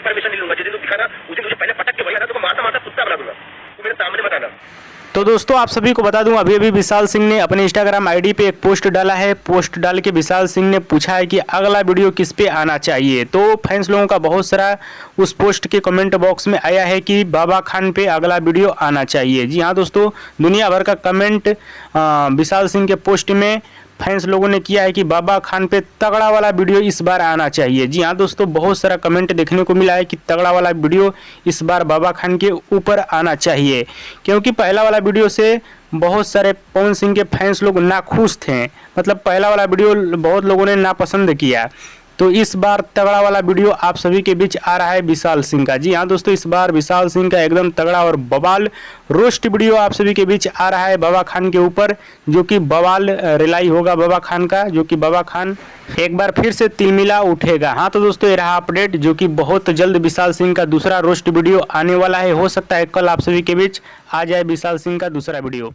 Permission नहीं लूंगा। जिस दिन तू दिखाना उस दिन मुझे पहले पटक के वही आना, तो मारता मारता कुत्ता बना दूंगा। तू मेरे सामने मत आना। तो दोस्तों आप सभी को बता दूं, अभी विशाल सिंह ने अपने इंस्टाग्राम आईडी पे एक पोस्ट डाला है। पोस्ट डाल के विशाल सिंह ने पूछा है कि अगला वीडियो किस पे आना चाहिए। तो फैंस लोगों का बहुत सारा उस पोस्ट के कमेंट बॉक्स में आया है कि बाबा खान पे अगला वीडियो आना चाहिए। जी हाँ दोस्तों, दुनिया भर का कमेंट विशाल सिंह के पोस्ट में फैंस लोगों ने किया है कि बाबा खान पे तगड़ा वाला वीडियो इस बार आना चाहिए। जी हाँ दोस्तों, बहुत सारा कमेंट देखने को मिला है कि तगड़ा वाला वीडियो इस बार बाबा खान के ऊपर आना चाहिए, क्योंकि पहला वाला वीडियो से बहुत सारे पवन सिंह के फैंस लोग नाखुश थे। मतलब पहला वाला वीडियो बहुत लोगों ने नापसंद किया। तो इस बार तगड़ा वाला वीडियो आप सभी के बीच आ रहा है विशाल सिंह का। जी हाँ दोस्तों, इस बार विशाल सिंह का एकदम तगड़ा और बवाल रोस्ट वीडियो आप सभी के बीच आ रहा है बाबा खान के ऊपर, जो कि बवाल रिलाई होगा बाबा खान का, जो कि बाबा खान एक बार फिर से तिलमिला उठेगा। हाँ तो दोस्तों, ये रहा अपडेट, जो कि बहुत जल्द विशाल सिंह का दूसरा रोस्ट वीडियो आने वाला है। हो सकता है कल आप सभी के बीच आ जाए विशाल सिंह का दूसरा वीडियो।